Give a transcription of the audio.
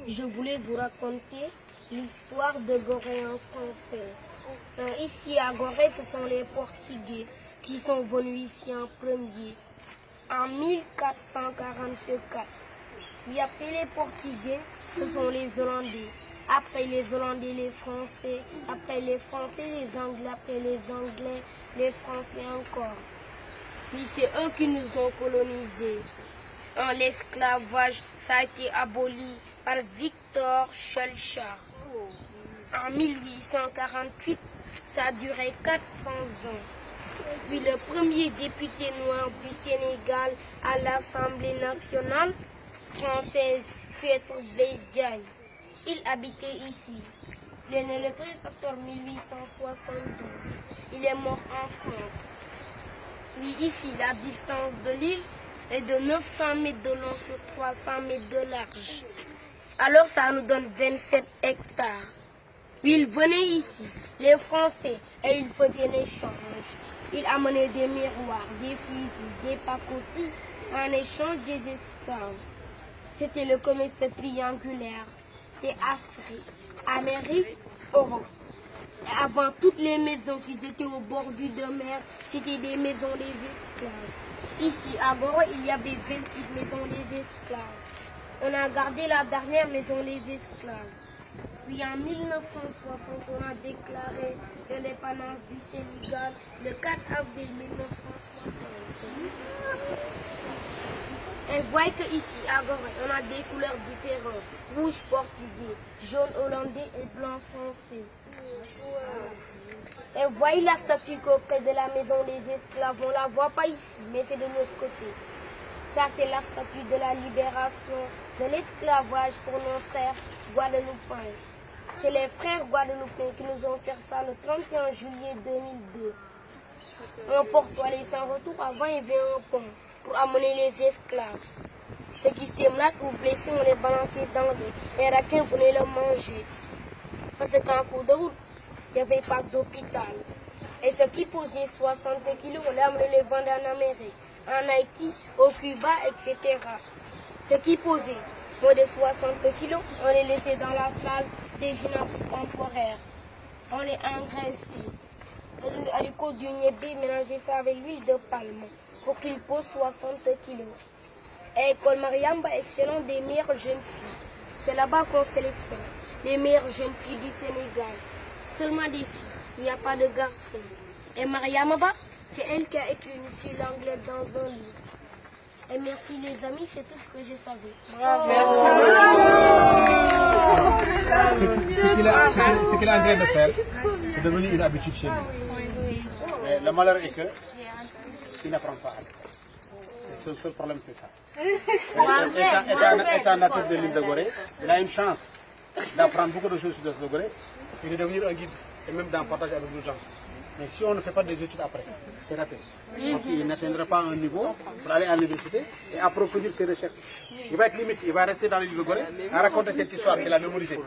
je voulais vous raconter l'histoire de Gorée en français. Ici à Gorée, ce sont les Portugais qui sont venus ici en premier, en 1444. Puis après les Portugais, ce sont les Hollandais. Après les Hollandais, les Français. Après les Français, les Anglais. Après les Anglais, les Français encore. Puis c'est eux qui nous ont colonisés. L'esclavage, ça a été aboli par Victor Schœlcher. En 1848, ça a duré 400 ans. Puis le premier député noir du Sénégal à l'Assemblée nationale française, Maître Blaise Diagne. Il habitait ici. Il est né le 13 octobre 1872. Il est mort en France. Puis ici, la distance de l'île est de 900 mètres de long sur 300 mètres de large. Alors ça nous donne 27 hectares. Puis ils venaient ici, les Français, et ils faisaient l'échange. Ils amenaient des miroirs, des fusils, des pacotis en échange des esclaves. C'était le commerce triangulaire des Afrique, Amérique, Europe. Et avant, toutes les maisons qui étaient au bord de mer, c'était des maisons des esclaves. Ici, à Gorée, il y avait 28 maisons des esclaves. On a gardé la dernière maison des esclaves. Puis en 1960, on a déclaré l'indépendance du Sénégal le 4 avril 1960. Et voyez qu'ici, à Gorée, on a des couleurs différentes. Rouge portugais, jaune hollandais et blanc français. Et voyez la statue près de la maison des esclaves. On ne la voit pas ici, mais c'est de l'autre côté. Ça, c'est la statue de la libération de l'esclavage pour nos frères guadeloupéens. C'est les frères guadeloupéens qui nous ont fait ça le 31 juillet 2002. Un porte aller sans retour. Avant, il y avait un pont pour amener les esclaves. Ceux qui étaient malades ou blessés, on les balançait dans l'eau. Les requins venaient le manger. Parce qu'en cours de route, il n'y avait pas d'hôpital. Et ceux qui posaient 60 kilos, on les amenait les vendre en Amérique, en Haïti, au Cuba, etc. Ceux qui posaient moins de 60 kilos, on les laissait dans la salle des gymnases temporaires. On les engraissait. Le haricot du niébé, mélanger ça avec l'huile de palme pour qu'ils posent 60 kilos. Et École Mariamba, excellent des meilleures jeunes filles. C'est là-bas qu'on sélectionne les meilleures jeunes filles du Sénégal. Seulement des filles, il n'y a pas de garçons. Et Mariamba, c'est elle qui a écrit une fille l'anglais dans un livre. Et merci les amis, c'est tout ce que je savais. Bravo. Ce qu'il est en train de faire, c'est devenu une habitude chez lui. Mais le malheur est qu'il n'apprend pas à l'école. Le seul problème, c'est ça. Étant natif de l'île de Gorée, il a une chance d'apprendre beaucoup de choses sur l'île de Gorée et de devenir un guide et même d'en partager avec d'autres gens. Mais si on ne fait pas des études après, c'est raté. Parce qu'il n'atteindra pas un niveau pour aller à l'université et approfondir ses recherches. Il va être limite, il va rester dans l'île de Gorée à raconter cette histoire qu'il a mémorisée.